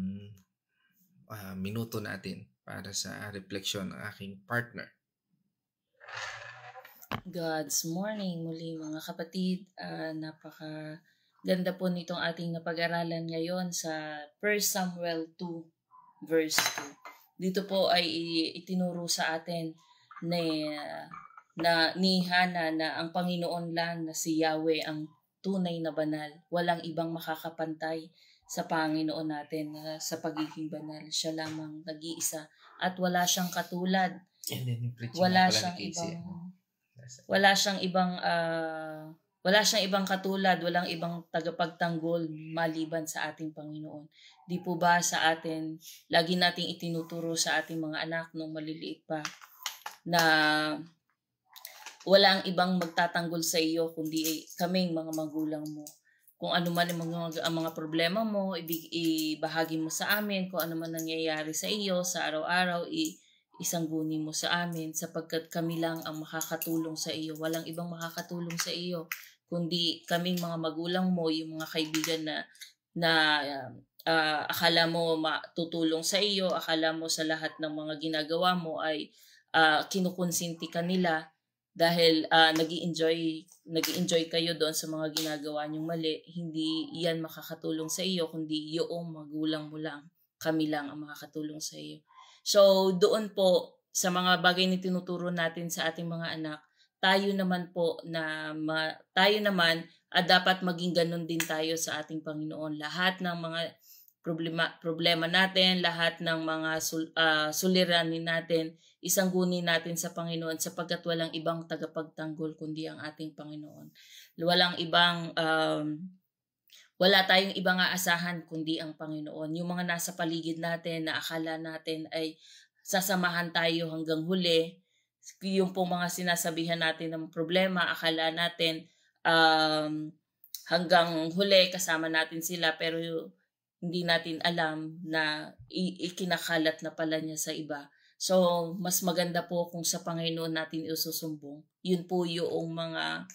minuto natin para sa refleksyon ng aking partner. God's morning muli mga kapatid. Napakaganda po nitong ating napag-aralan ngayon sa 1 Samuel 2 verse 2. Dito po ay itinuro sa atin ni Hana na ang Panginoon lang na si Yahweh ang tunay na banal. Walang ibang makakapantay sa Panginoon natin sa pagiging banal. Siya lamang nag-iisa at wala siyang katulad. Wala siyang ibang katulad, walang ibang tagapagtanggol maliban sa ating Panginoon. Di po ba sa atin, lagi nating itinuturo sa ating mga anak nung maliliit pa na walang ibang magtatanggol sa iyo kundi kaming mga magulang mo. Kung ano man ang mga problema mo, ibahagi mo sa amin. Kung ano man nangyayari sa iyo sa araw-araw, isangguni mo sa amin sapagkat kami lang ang makakatulong sa iyo. Walang ibang makakatulong sa iyo kundi kaming mga magulang mo, yung mga kaibigan na akala mo matutulong sa iyo, akala mo sa lahat ng mga ginagawa mo ay kinukonsinti ka nila dahil nag-i-enjoy kayo doon sa mga ginagawa niyong mali. Hindi yan makakatulong sa iyo kundi yung magulang mo lang, kami lang ang makakatulong sa iyo. So doon po sa mga bagay na tinuturo natin sa ating mga anak, tayo naman dapat maging ganun din tayo sa ating Panginoon. Lahat ng mga problema natin, lahat ng mga suliranin natin, isangguni natin sa Panginoon sapagkat walang ibang tagapagtanggol kundi ang ating Panginoon. Wala tayong ibang aasahan kundi ang Panginoon. Yung mga nasa paligid natin na akala natin ay sasamahan tayo hanggang huli, yung pong mga sinasabihan natin ng problema, akala natin hanggang huli kasama natin sila pero hindi natin alam na ikinakalat na pala niya sa iba. So, mas maganda po kung sa Panginoon natin isusumbong. Yun po yung mga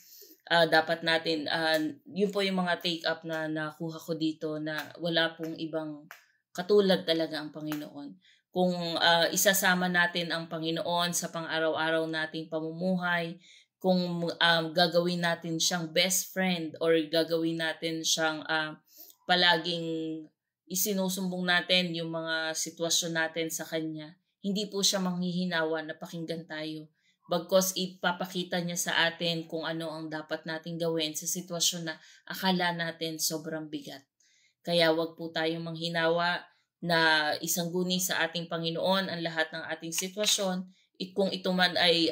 dapat natin, yun po yung mga take up na nakuha ko dito na wala pong ibang katulad talaga ang Panginoon. Kung isasama natin ang Panginoon sa pang-araw-araw nating pamumuhay, kung gagawin natin siyang best friend or gagawin natin siyang palaging isinusumbong natin yung mga sitwasyon natin sa Kanya, hindi po siya manghihinawa na pakinggan tayo. Bagkos ipapakita niya sa atin kung ano ang dapat nating gawin sa sitwasyon na akala natin sobrang bigat. Kaya wag po tayong manghinawa na isangguni sa ating Panginoon ang lahat ng ating sitwasyon. Kung ito man ay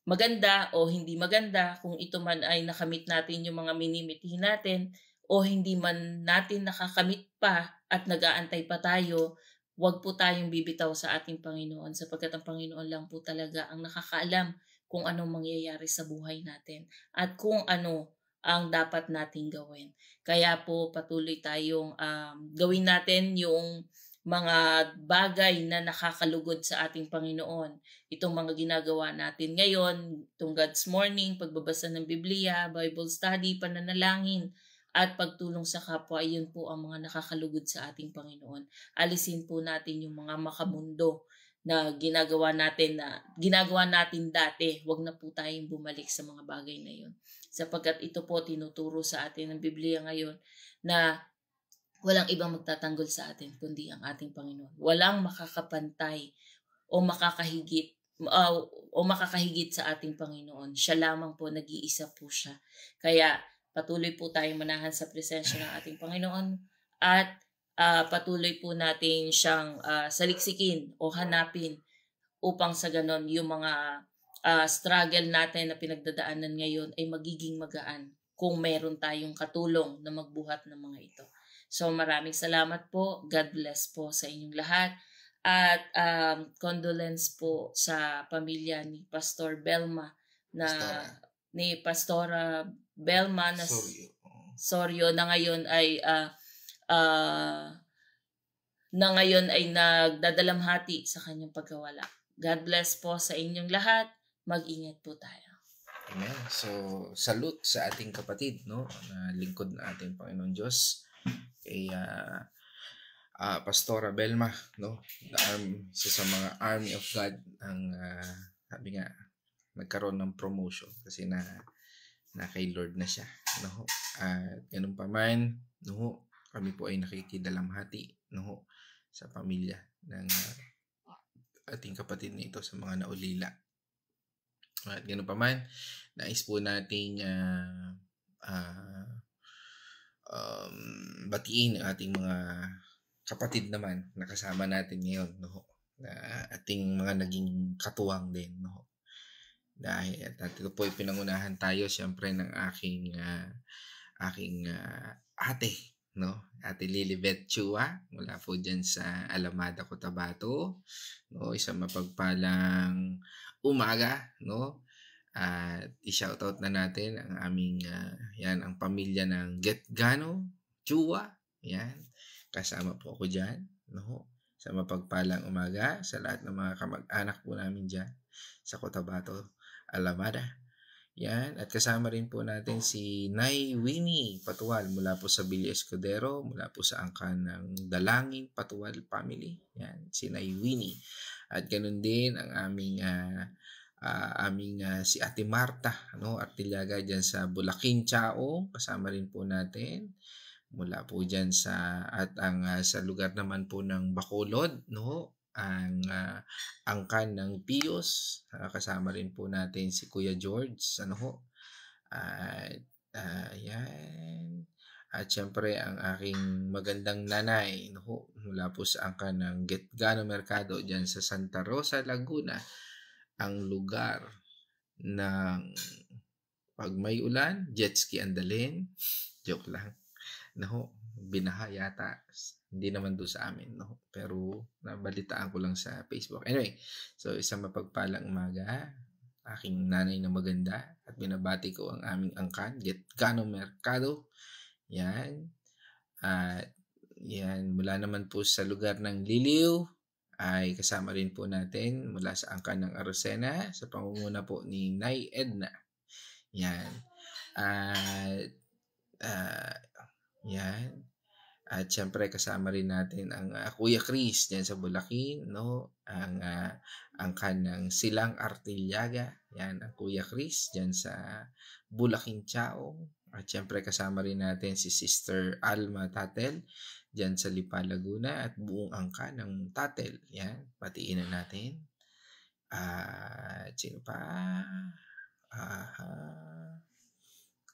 maganda o hindi maganda, kung ito man ay nakamit natin yung mga minimiti natin, o hindi man natin nakakamit pa at nag-aantay pa tayo, wag po tayong bibitaw sa ating Panginoon sapagkat ang Panginoon lang po talaga ang nakakaalam kung anong mangyayari sa buhay natin at kung ano ang dapat nating gawin. Kaya po patuloy tayong gawin natin yung mga bagay na nakakalugod sa ating Panginoon. Itong mga ginagawa natin ngayon, itong God's Morning, pagbabasa ng Biblia, Bible study, pananalangin, at pagtulong sa kapwa, yun po ang mga nakakalugod sa ating Panginoon. Alisin po natin yung mga makamundo na ginagawa natin dati. Huwag na po tayong bumalik sa mga bagay na yun. Sapagkat ito po tinuturo sa atin ng Biblia ngayon na walang ibang magtatanggol sa atin kundi ang ating Panginoon. Walang makakapantay o makakahigit sa ating Panginoon. Siya lamang po, nag-iisa po siya. Kaya patuloy po tayong manahan sa presensya ng ating Panginoon at patuloy po natin siyang saliksikin o hanapin upang sa ganon yung mga struggle natin na pinagdadaanan ngayon ay magiging magaan kung meron tayong katulong na magbuhat ng mga ito. So maraming salamat po. God bless po sa inyong lahat. At condolence po sa pamilya ni Pastor Belma na Pastora Belma na Sorio na ngayon ay nagdadalamhati sa kanyang pagkawala. God bless po sa inyong lahat. Mag-ingat po tayo. Amen. So, salute sa ating kapatid, no? Na lingkod na ating Panginoon Diyos. Kay Pastora Belma, no? Isa sa mga Army of God ang sabi nga nagkaroon ng promotion kasi na kay Lord na siya, no? At ganun pa man, no? Kami po ay nakikidalamhati, no? Sa pamilya ng ating kapatid na ito sa mga naulila. At ganun pa man, nais po nating batiin ang ating mga kapatid naman na kasama natin ngayon, no? Na ating mga naging katuwang din, no? Dahil at ito po ay pinangunahan tayo siyempre ng aking ate, no? Ate Lilibet Chua mula po dyan sa Alamada, Cotabato, no? Isang mapagpalang umaga, no? At i-shoutout na natin ang aming ang pamilya ng Getgano Chua, yan. Kasama po ako dyan, no? Sa mapagpalang umaga sa lahat ng mga kamag-anak po namin dyan sa Cotabato, Alamada. Yan. At kasama rin po natin si Nay Winnie Patual mula po sa Villa Escudero, mula po sa angkan ng Dalangin Patual Family. Yan. Si Nay Winnie. At ganun din ang aming si Ate Marta, no? Artillaga dyan sa Bulakin, Chao. Kasama rin po natin. Mula po dyan sa lugar naman po ng Bacolod, no? Ang angkan ng Pios, kasama rin po natin si Kuya George, ano ho? Yan. At syempre ang aking magandang nanay, no ho? Mula po sa angkan ng Getgano Mercado dyan sa Santa Rosa, Laguna, ang lugar ng pag may ulan, jet ski ang dalhin. Joke lang. No, binaha yata. Hindi naman doon sa amin, no? Pero nabalitaan ko lang sa Facebook. Anyway, so isang mapagpalang umaga, aking nanay na maganda, at binabati ko ang aming angkan, Getgano Mercado. Yan. At yan, mula naman po sa lugar ng Liliw, ay kasama rin po natin mula sa angkan ng Arocena, sa pangunguna po ni Nay Edna. Yan. At yan. At syempre kasama rin natin ang Kuya Chris diyan sa Bulakin, no? Ang angkan ng Silang Artillaga. Yan, ang Kuya Chris diyan sa Bulakin, Chao. At syempre kasama rin natin si Sister Alma Tatel diyan sa Lipa, Laguna, at buong angkan ng Tatel. Yan, patiin na natin. Sino pa?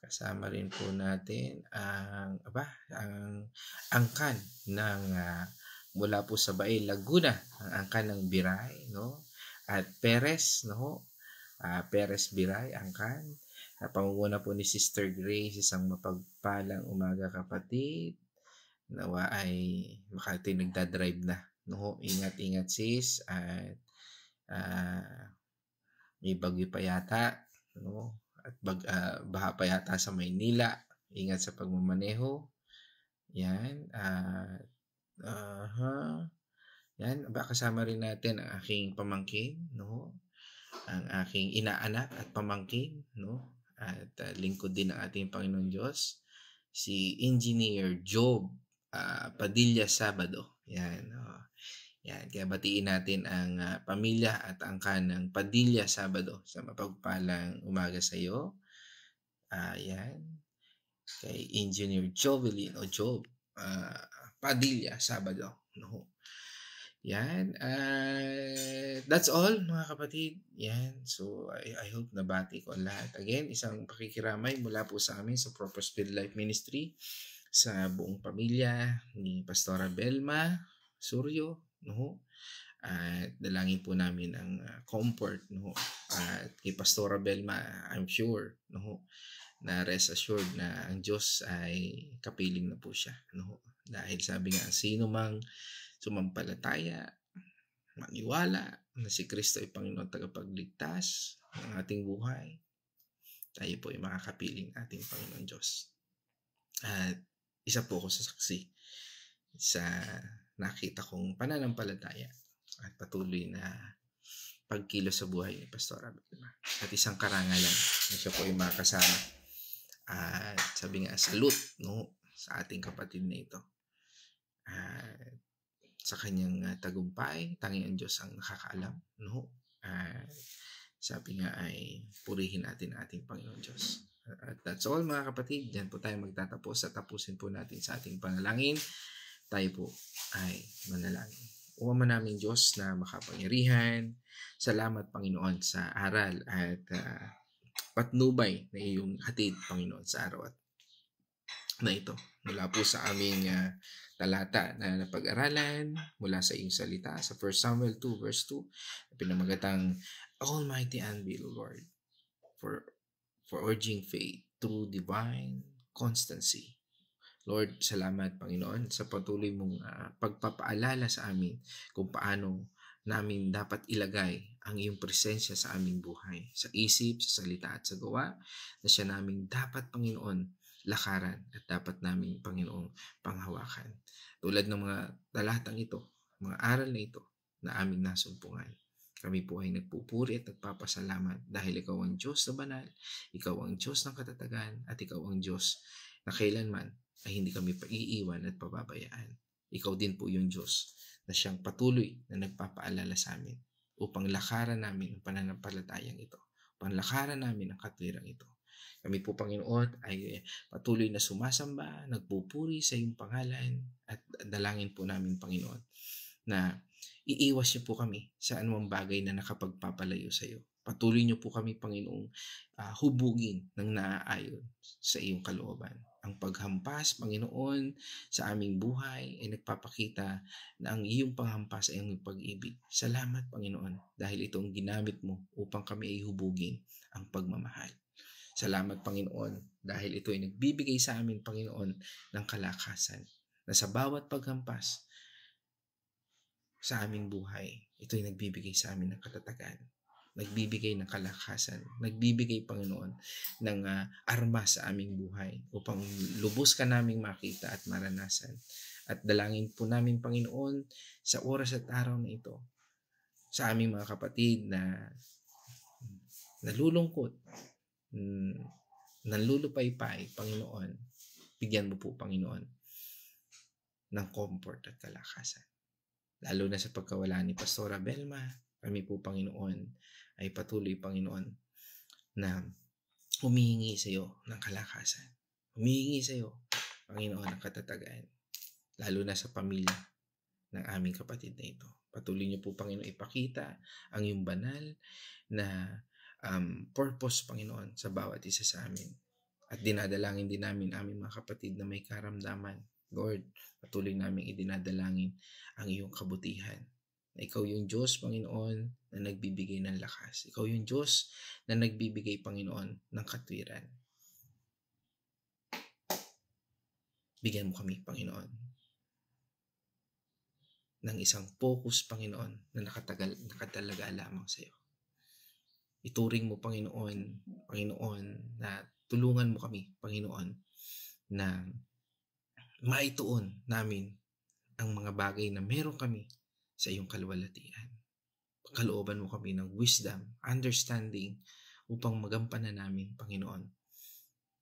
Kasama rin po natin ang angkan ng mula po sa Bae, Laguna, ang angkan ng Biray, no? At Perez, no? Perez Biray, angkan. Pangunguna po ni Sister Grace, isang mapagpalang umaga kapatid. Nawa ay makati nagdadrive na, no? Ingat-ingat sis, at may bagyo pa yata, no? At baha pa yata sa Maynila. Ingat sa pagmamaneho. Yan. Yan. Kasama rin natin ang aking pamangkin, no? Ang aking inaanak at pamangkin, no? At lingkod din ng ating Panginoon Diyos, si Engineer Job Padilla Sabado. Yan. Yan, kaya batiin natin ang pamilya at angkan ng Padilla Sabado sa mapagpalang umaga sa iyo. Yan. Kay Engineer Jovelyn o Job Padilla Sabado. No? Yan. That's all mga kapatid. Yan. So, I hope nabati ko lahat. Again, isang pakikiramay mula po sa amin sa Proper Speed Life Ministry sa buong pamilya ni Pastora Belma Suryo, no? At dalangin po namin ang comfort, no? At kay Pastora Belma, I'm sure, no, na rest assured na ang Diyos ay kapiling na po siya, no? Dahil sabi nga, sino mang sumampalataya, maniwala na si Kristo ay Panginoon tagapagligtas ng ating buhay, tayo po ay makakapiling ating Panginoon Diyos. At isa po ako sa saksi sa nakita kong pananampalataya at patuloy na pagkilos sa buhay ni Pastora Belma. At isang karangalan na siya po ay makasama. At sabi nga, salute, no, sa ating kapatid na ito. At sa kanyang tagumpay, tanging ang Diyos ang nakakaalam, no? At sabi nga ay purihin natin ating Panginoon Diyos. At that's all mga kapatid. Diyan po tayo magtatapos at tapusin po natin sa ating panalangin. Tayo po ay manalangin. O Ama naming Diyos na makapangyarihan, salamat Panginoon sa aral at patnubay na iyong hatid Panginoon sa araw at na ito. Mula po sa aming talata na napag-aralan mula sa iyong salita sa 1 Samuel 2 verse 2, pinamagatang Almighty and be Lord for urging faith through divine constancy. Lord, salamat Panginoon sa patuloy mong pagpapaalala sa amin kung paano namin dapat ilagay ang iyong presensya sa aming buhay, sa isip, sa salita at sa gawa, na siya namin dapat Panginoon lakaran at dapat namin Panginoong panghawakan. Tulad ng mga talatang ito, mga aral na ito na aming nasumpungan, kami po ay nagpupuri at nagpapasalamat dahil ikaw ang Diyos na banal, ikaw ang Diyos ng katatagan at ikaw ang Diyos na kailanman ay hindi kami paiiwan at pababayaan. Ikaw din po yung Diyos na siyang patuloy na nagpapaalala sa amin upang lakaran namin ang pananampalatayang ito, upang lakaran namin ang katwirang ito. Kami po Panginoon ay patuloy na sumasamba, nagpupuri sa iyong pangalan at dalangin po namin Panginoon na iiwas niyo po kami sa anumang bagay na nakapagpapalayo sa iyo. Patuloy niyo po kami Panginoong hubugin ng naaayon sa iyong kalooban. Ang paghampas, Panginoon, sa aming buhay ay nagpapakita na ang iyong panghampas ay ang pag-ibig. Salamat, Panginoon, dahil itong ginamit mo upang kami ay hubugin ang pagmamahal. Salamat, Panginoon, dahil ito ay nagbibigay sa amin, Panginoon, ng kalakasan na sa bawat paghampas sa aming buhay, ito ay nagbibigay sa amin ng katatagan. Nagbibigay ng kalakasan, nagbibigay Panginoon ng armas sa aming buhay upang lubos ka naming makita at maranasan. At dalangin po namin Panginoon sa oras at araw na ito sa aming mga kapatid na nalulungkot, nalulupaypay, Panginoon, bigyan mo po Panginoon ng comfort at kalakasan. Lalo na sa pagkawala ni Pastora Belma, kami po Panginoon ay patuloy Panginoon na humihingi sa iyo ng kalakasan. Humihingi sa iyo, Panginoon, ng katatagan. Lalo na sa pamilya ng aming kapatid na ito. Patuloy niyo po Panginoon ipakita ang iyong banal na purpose Panginoon sa bawat isa sa amin. At dinadalangin din namin aming mga kapatid na may karamdaman. Lord, patuloy namin idinadalangin ang iyong kabutihan. Na ikaw yung Diyos, Panginoon, na nagbibigay ng lakas. Ikaw yung Diyos na nagbibigay, Panginoon, ng katwiran. Bigyan mo kami, Panginoon, ng isang focus, Panginoon, na nakatalaga lamang sa iyo. Ituring mo, Panginoon, na tulungan mo kami, Panginoon, na maituon namin ang mga bagay na meron kami sa iyong kaluwalhatian. Kalooban mo kami ng wisdom, understanding upang magampanan namin, Panginoon,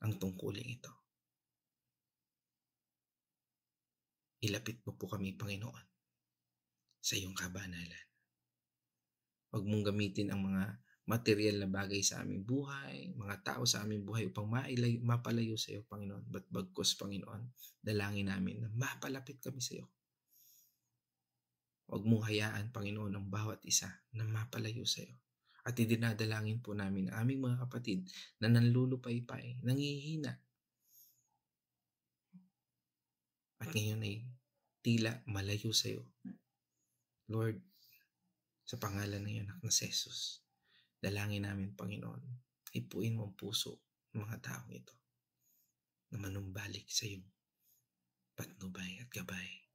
ang tungkuling ito. Ilapit mo po kami, Panginoon, sa iyong kabanalan. Huwag mong gamitin ang mga material na bagay sa aming buhay, mga tao sa aming buhay upang mapalayo sa iyo, Panginoon. But bagkus, Panginoon, dalangin namin na mapalapit kami sa iyo. Huwag mong hayaan, Panginoon, ang bawat isa na mapalayo sa iyo. At idinadalangin po namin ang aming mga kapatid na nanlulupaypay, nangihina. At ngayon ay tila malayo sa iyo. Lord, Sa pangalan ng iyong anak na si Jesus, dalangin namin, Panginoon, ipuin mo ang puso ng mga taong ito na manumbalik sa iyong patnubay at gabay.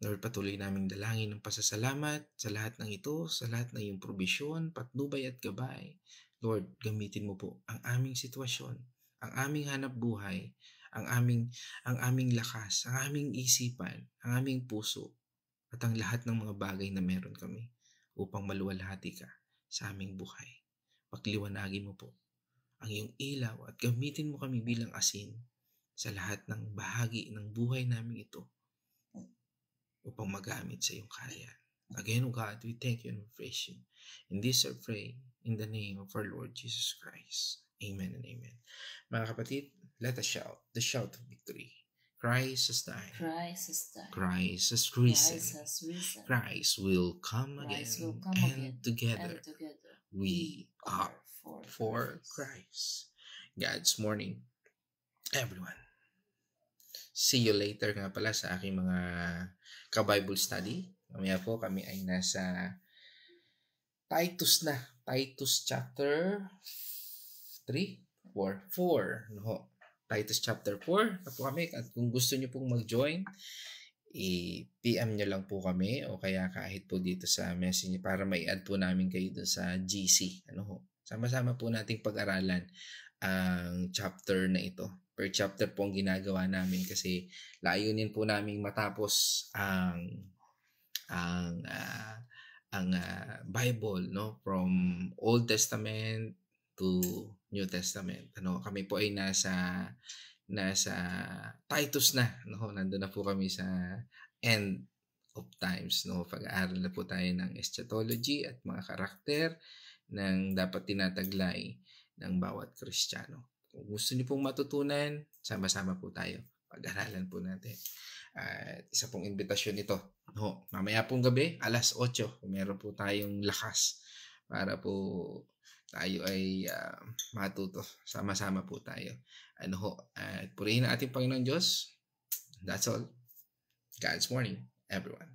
Lord, patuloy naming dalangin ng pasasalamat sa lahat ng ito, sa lahat ng iyong probisyon, patnubay at gabay. Lord, gamitin mo po ang aming sitwasyon, ang aming hanap buhay, ang aming lakas, ang aming isipan, ang aming puso, at ang lahat ng mga bagay na meron kami upang maluwalhati ka sa aming buhay. Pagliwanagin mo po ang iyong ilaw at gamitin mo kami bilang asin sa lahat ng bahagi ng buhay namin ito upang magamit sa iyong kaharian. Again, O God, we thank you and we praise you. In this I pray, in the name of our Lord Jesus Christ. Amen and amen. Mga kapatid, let us shout the shout of victory. Christ has died. Christ has died. Christ has risen. Christ has risen. Christ will come again. Christ will come and again. Together, And together we are for Christ. Christ. God's morning, everyone. See you later nga pala sa aking mga ka-Bible study. Mamaya po kami ay nasa Titus na. Titus chapter 3? 4. No? Titus chapter 4 na po kami. At kung gusto nyo pong mag-join, i-PM nyo lang po kami o kaya kahit po dito sa messenger para mai-add po namin kayo dun sa GC. Sama-sama po nating pag-aralan ang chapter na ito. Per chapter po ang ginagawa namin kasi layunin po namin matapos ang Bible, no, from Old Testament to New Testament. Kami po ay nasa Titus na, no. Nandoon na po kami sa end of times, no. Pag-aaral na po tayo ng eschatology at mga karakter ng dapat tinataglay ng bawat Kristiyano. Kung gusto niyo pong matutunan, sama-sama po tayo. Pag-aralan po natin. At isa pong invitasyon ito. No, mamaya pong gabi, alas 8, meron po tayong lakas para po tayo ay matuto. Sama-sama po tayo. At purihin ang ating Panginoon Diyos. That's all. God's morning, everyone.